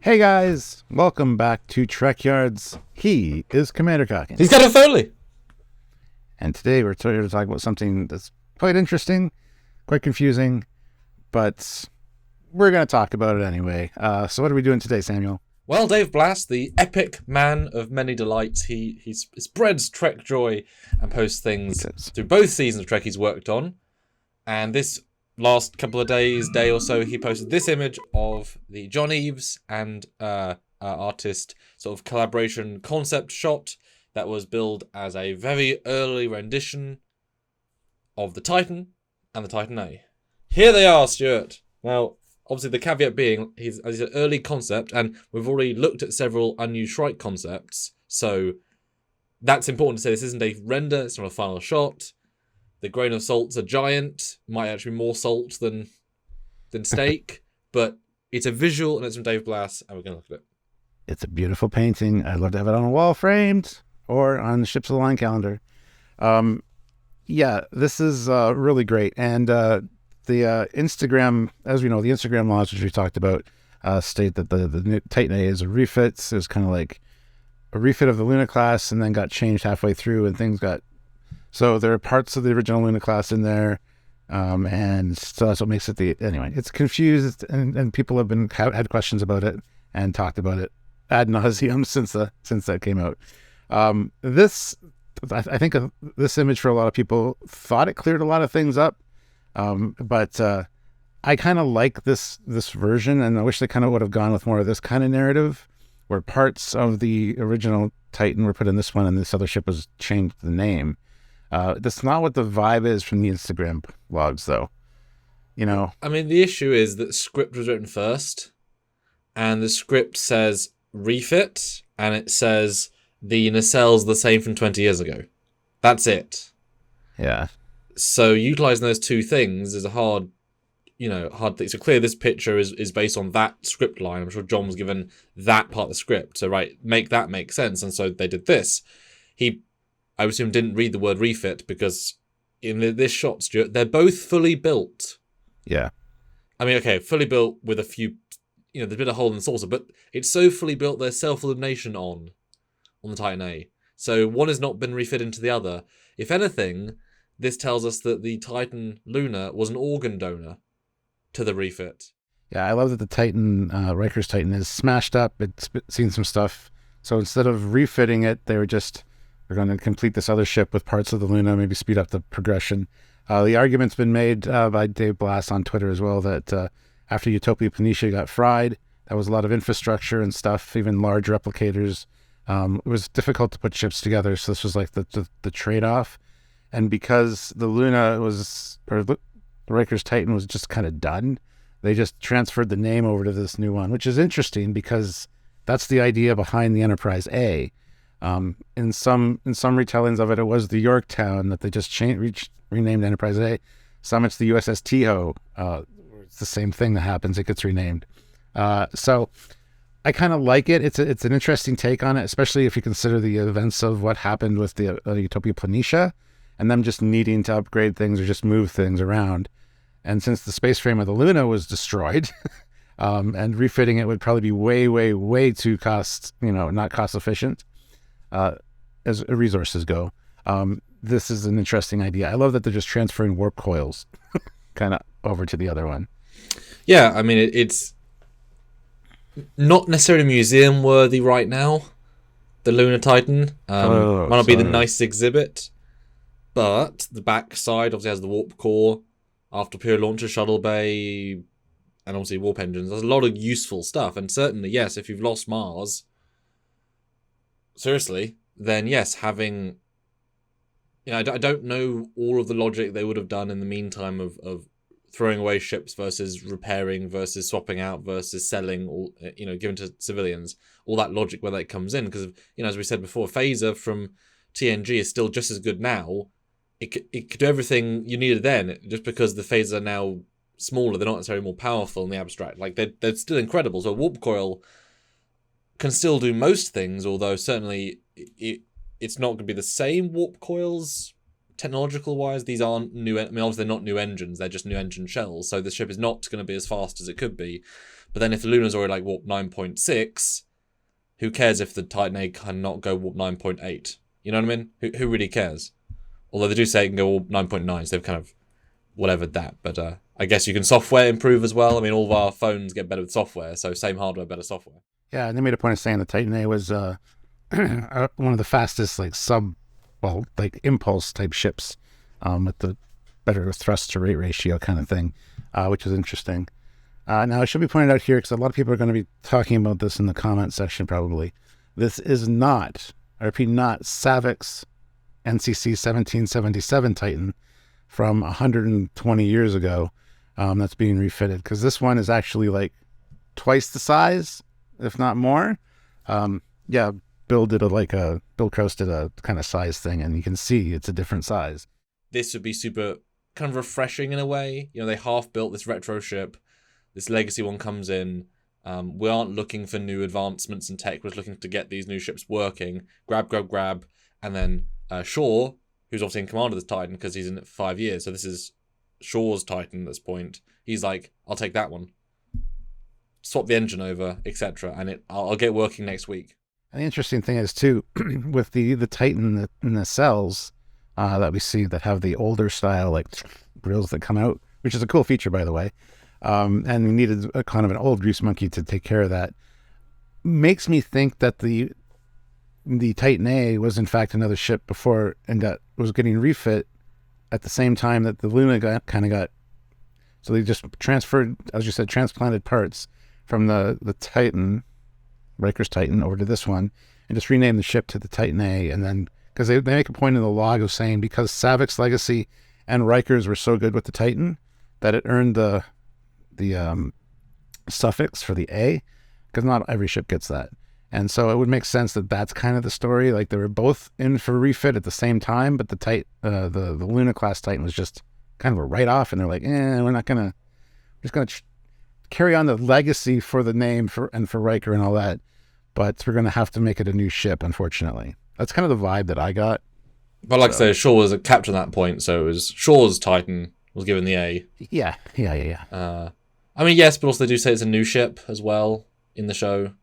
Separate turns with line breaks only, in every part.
Hey guys, welcome back to Trekyards. He is Commander Calkins.
He's got a Foley.
And today we're here to talk about something that's quite interesting, quite confusing, but we're going to talk about it anyway. So what are we doing today, Samuel?
Well, Dave Blass, the epic man of many delights, he spreads Trek joy and posts things through both seasons of Trek he's worked on. And this last couple of day or so, he posted this image of the John Eves and artist sort of collaboration concept shot that was billed as a very early rendition of the Titan and the Titan A. Here they are, Stuart. Now, obviously the caveat being, he's an early concept, and we've already looked at several unused Shrike concepts, so that's important to say. This isn't a render, it's not a final shot. The grain of salt's a giant, might actually be more salt than steak, but it's a visual and it's from Dave Blass, and we're going to look at it.
It's a beautiful painting. I'd love to have it on a wall framed or on the Ships of the Line calendar. Yeah, this is really great. And the Instagram, as we know, the Instagram laws, which we talked about, state that the new Titan A is a refit. So it's kind of like a refit of the Luna class and then got changed halfway through and things got... So there are parts of the original Luna class in there, and so that's what makes it anyway, it's confused, and people have had questions about it and talked about it ad nauseum since that came out. I think this image for a lot of people thought it cleared a lot of things up, but I kind of like this version, and I wish they kind of would have gone with more of this kind of narrative, where parts of the original Titan were put in this one, and this other ship was changed the name. That's not what the vibe is from the Instagram logs, though. You know?
I mean, the issue is that script was written first, and the script says refit, and it says the nacelle's the same from 20 years ago. That's it.
Yeah.
So utilizing those two things is a hard thing. So clearly this picture is based on that script line. I'm sure John was given that part of the script. So, right, make that make sense. And so they did this. I would assume didn't read the word refit, because in this shot, Stuart, they're both fully built.
Yeah.
I mean, okay, fully built with a few, there's a bit of hole in the saucer, but it's so fully built there's self-illumination on the Titan A. So one has not been refitted into the other. If anything, this tells us that the Titan Luna was an organ donor to the refit.
Yeah, I love that the Titan, Riker's Titan, is smashed up. It's seen some stuff. So instead of refitting it, we're going to complete this other ship with parts of the Luna, maybe speed up the progression. The argument's been made by Dave Blass on Twitter as well that after Utopia Planitia got fried, that was a lot of infrastructure and stuff, even large replicators. It was difficult to put ships together, so this was like the trade-off. And because the Luna the Riker's Titan was just kind of done, they just transferred the name over to this new one, which is interesting because that's the idea behind the Enterprise A. In some retellings of it, it was the Yorktown that they just renamed Enterprise A. Some it's the USS Tiho. It's the same thing that happens. It gets renamed. So I kind of like it. It's an interesting take on it, especially if you consider the events of what happened with the Utopia Planitia and them just needing to upgrade things or just move things around. And since the space frame of the Luna was destroyed, and refitting it would probably be way, way, way too not cost efficient. As resources go, this is an interesting idea. I love that they're just transferring warp coils kind of over to the other one.
Yeah, I mean, it's not necessarily museum worthy right now, the Lunar Titan. Might not be the nice exhibit, but the backside obviously has the warp core, after period launcher, shuttle bay, and obviously warp engines. There's a lot of useful stuff, and certainly, yes, if you've lost Mars, seriously, then yes, having... I don't know all of the logic they would have done in the meantime of throwing away ships versus repairing versus swapping out versus selling, or given to civilians. All that logic where that comes in, because as we said before, Phaser from TNG is still just as good now. It could do everything you needed then, just because the Phasers are now smaller. They're not necessarily more powerful in the abstract. Like they're still incredible. So a warp coil can still do most things, although certainly it's not going to be the same warp coils technological wise, these aren't new. I mean, obviously they're not new engines; they're just new engine shells. So the ship is not going to be as fast as it could be. But then if the Luna's already like warp 9.6, who cares if the Titan A cannot go warp 9.8? You know what I mean? Who really cares? Although they do say it can go warp 9.9, so they've kind of whatevered that. But I guess you can software improve as well. I mean, all of our phones get better with software, so same hardware, better software.
Yeah, and they made a point of saying the Titan A was one of the fastest impulse type ships with the better thrust to rate ratio kind of thing, which is interesting. Now, it should be pointed out here, because a lot of people are going to be talking about this in the comment section probably. This is not, I repeat, not Savik's NCC 1777 Titan from 120 years ago that's being refitted, because this one is actually like twice the size, if not more. Bill Crouse did a kind of size thing, and you can see it's a different size.
This would be super kind of refreshing in a way. You know, they half built this retro ship. This legacy one comes in. We aren't looking for new advancements in tech. We're just looking to get these new ships working. Grab. And then Shaw, who's obviously in command of this Titan because he's in it for 5 years. So this is Shaw's Titan at this point. He's like, I'll take that one. Swap the engine over, etc. And I'll get working next week.
And the interesting thing is, too, with the Titan in the cells that we see that have the older style, like, grills that come out, which is a cool feature, by the way. And we needed a kind of an old grease monkey to take care of that. Makes me think that the Titan A was in fact another ship before and was getting refit at the same time that the Luna got. So they just transferred, as you said, transplanted parts from the Titan, Riker's Titan, over to this one, and just renamed the ship to the Titan A. And then, because they make a point in the log of saying because Savik's Legacy and Riker's were so good with the Titan that it earned the suffix for the A, because not every ship gets that. And so it would make sense that that's kind of the story. Like, they were both in for refit at the same time, but the Luna class Titan was just kind of a write-off, and they're like, we're just gonna carry on the legacy for the name for Riker and all that, but we're gonna have to make it a new ship, unfortunately. That's kind of the vibe that I got.
But like I say, Shaw was a captain at that point, so it was Shaw's Titan was given the A.
Yeah.
I mean, yes, but also they do say it's a new ship as well in the show.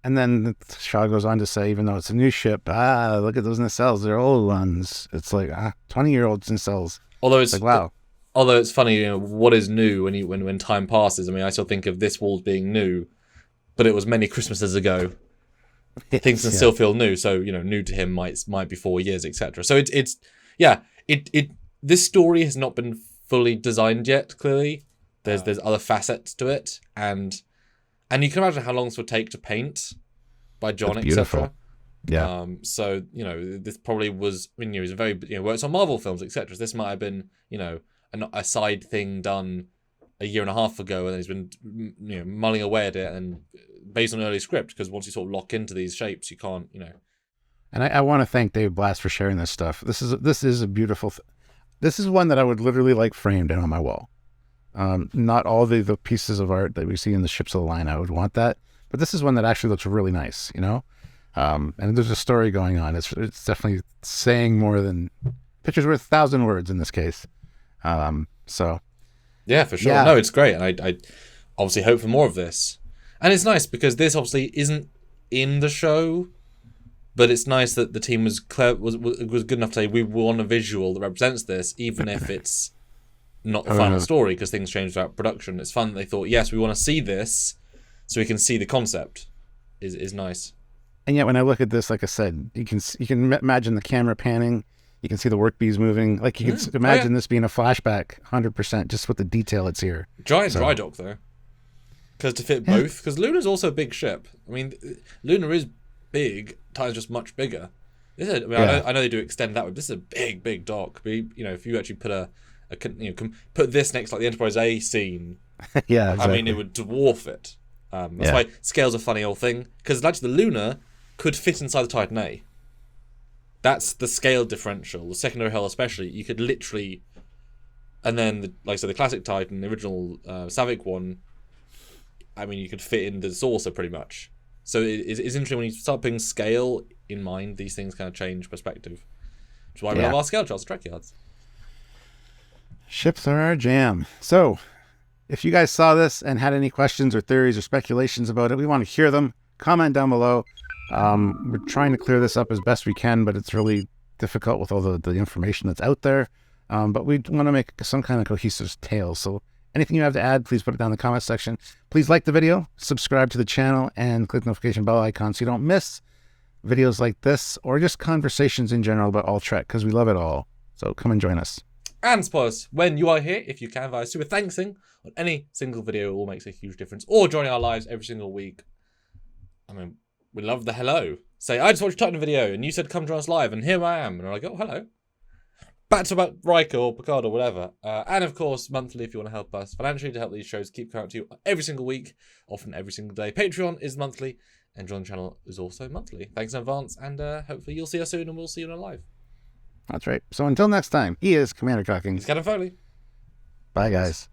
And then Shaw goes on to say, even though it's a new ship, look at those nacelles, they're old ones. It's like 20-year-old nacelles.
Although it's
like, wow.
Although it's funny, you know, what is new when time passes? I mean, I still think of this wall being new, but it was many Christmases ago. Things can still feel new, so you know, new to him might be 4 years, etc. So it's this story has not been fully designed yet. Clearly, there's other facets to it, and you can imagine how long this would take to paint by John, etc.
Yeah.
So you know, this probably was. I mean, he was works on Marvel films, etc. So this might have been, you know, a side thing done a year and a half ago, and he's been, you know, mulling away at it, and based on early script, because once you sort of lock into these shapes, you can't, you know.
And I want to thank Dave Blast for sharing this stuff. This is a beautiful. This is one that I would literally like framed on my wall. Not all the pieces of art that we see in the ships of the line, I would want that, but this is one that actually looks really nice, you know. And there's a story going on. It's definitely saying more than pictures worth 1,000 words in this case. So
yeah, for sure. Yeah. No, it's great, and I obviously hope for more of this. And it's nice because this obviously isn't in the show, but it's nice that the team was good enough to say we want a visual that represents this, even if it's not the final story, because things change throughout production. It's fun that they thought, yes, we want to see this, so we can see the concept. Is nice.
And yet, when I look at this, like I said, you can imagine the camera panning. You can see the work bees moving. Like, you can imagine this being a flashback, 100%, just with the detail it's here.
Giant dry dock, though. Because to fit both, because Luna's also a big ship. I mean, Luna is big. Titan's just much bigger. I know they do extend that way. But this is a big dock. But, you know, if you actually put put this next, like the Enterprise A scene,
yeah, exactly.
I mean, it would dwarf it. That's why scale's a funny old thing. Because actually, the Luna could fit inside the Titan A. That's the scale differential. The secondary hull, especially, you could literally, and then the classic Titan, the original Savik one. I mean, you could fit in the saucer pretty much. So it's interesting when you start putting scale in mind. These things kind of change perspective. Which is why we love our scale charts, Trekyards.
Ships are our jam. So, if you guys saw this and had any questions or theories or speculations about it, we want to hear them. Comment down below. We're trying to clear this up as best we can, but it's really difficult with all the information that's out there. But we want to make some kind of cohesive tale. So anything you have to add, please put it down in the comment section. Please like the video, subscribe to the channel, and click the notification bell icon so you don't miss videos like this or just conversations in general about all Trek, because we love it all. So come and join us.
And support us when you are here, if you can, via super thanksing on any single video. It all makes a huge difference. Or joining our lives every single week. I mean, we love the hello. Say, I just watched a Titan video, and you said come join us live, and here I am. And I'm like, oh, hello. Back to about Riker or Picard or whatever. And of course, monthly if you want to help us financially to help these shows keep coming out to you every single week, often every single day. Patreon is monthly, and join the channel is also monthly. Thanks in advance, and hopefully you'll see us soon, and we'll see you on live.
That's right. So until next time, he is Commander Talking.
He's Captain Foley.
Bye, guys.